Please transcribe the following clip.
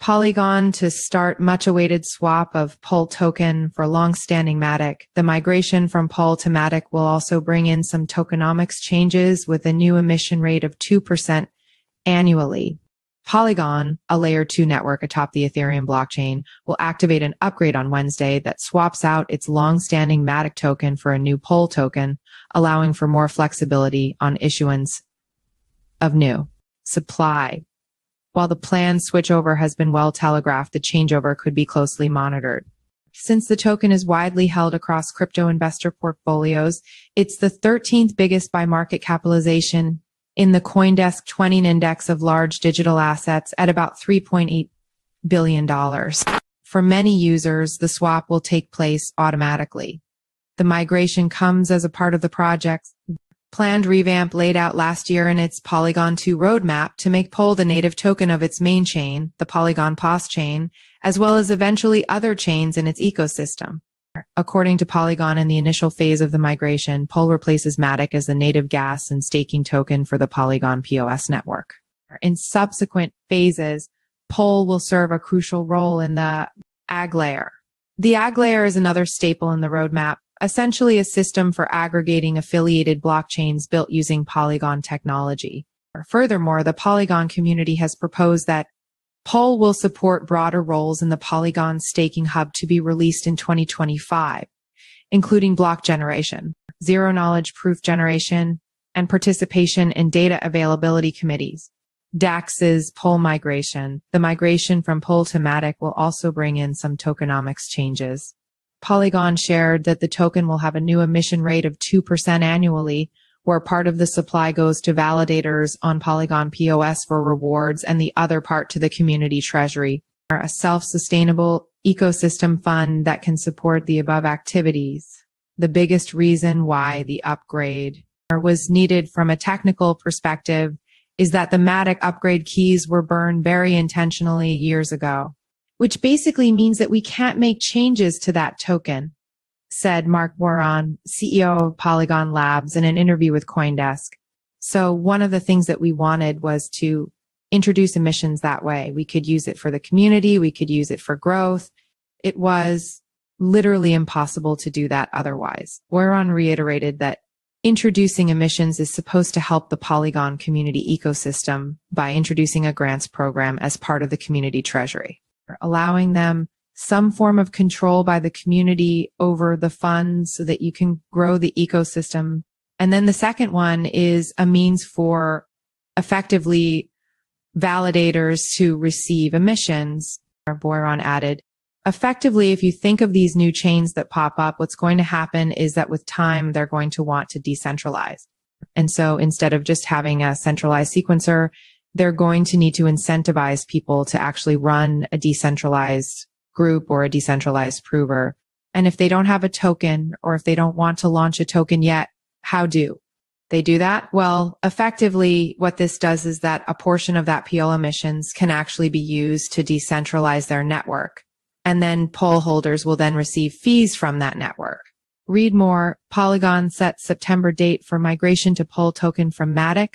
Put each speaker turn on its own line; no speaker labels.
Polygon to start much-awaited swap of POL token for Longstanding MATIC. The migration from POL to MATIC will also bring in some tokenomics changes with a new emission rate of 2% annually. Polygon, a layer 2 network atop the Ethereum blockchain, will activate an upgrade on Wednesday that swaps out its long-standing MATIC token for a new POL token, allowing for more flexibility on issuance of new supply. While the planned switchover has been well telegraphed, the changeover could be closely monitored. Since the token is widely held across crypto investor portfolios, it's the 13th biggest by market capitalization in the CoinDesk 20 index of large digital assets at about $3.8 billion. For many users, the swap will take place automatically. The migration comes as a part of the project's planned revamp laid out last year in its Polygon 2 roadmap to make POL the native token of its main chain, the Polygon PoS chain, as well as eventually other chains in its ecosystem. According to Polygon, in the initial phase of the migration, POL replaces MATIC as the native gas and staking token for the Polygon PoS network. In subsequent phases, POL will serve a crucial role in the AG layer. The AG layer is another staple in the roadmap, essentially a system for aggregating affiliated blockchains built using Polygon technology. Furthermore, the Polygon community has proposed that POL will support broader roles in the Polygon staking hub to be released in 2025, including block generation, zero-knowledge proof generation, and participation in data availability committees. DAX's POL migration. The migration from POL to MATIC will also bring in some tokenomics changes. Polygon shared that the token will have a new emission rate of 2% annually, where part of the supply goes to validators on Polygon PoS for rewards and the other part to the community treasury, a self-sustainable ecosystem fund that can support the above activities. The biggest reason why the upgrade was needed from a technical perspective is that the MATIC upgrade keys were burned very intentionally years ago, which basically means that we can't make changes to that token, said Mark Boron, CEO of Polygon Labs, in an interview with CoinDesk. So one of the things that we wanted was to introduce emissions that way. We could use it for the community. We could use it for growth. It was literally impossible to do that otherwise. Boron reiterated that introducing emissions is supposed to help the Polygon community ecosystem by introducing a grants program as part of the community treasury, allowing them some form of control by the community over the funds so that you can grow the ecosystem. And then the second one is a means for effectively validators to receive emissions. Boron added, effectively, if you think of these new chains that pop up, what's going to happen is that with time, they're going to want to decentralize. And so instead of just having a centralized sequencer, they're going to need to incentivize people to actually run a decentralized group or a decentralized prover. And if they don't have a token, or if they don't want to launch a token yet, how do they do that? Well, effectively, what this does is that a portion of that POL emissions can actually be used to decentralize their network. And then POL holders will then receive fees from that network. Read more. Polygon sets September date for migration to POL token from MATIC.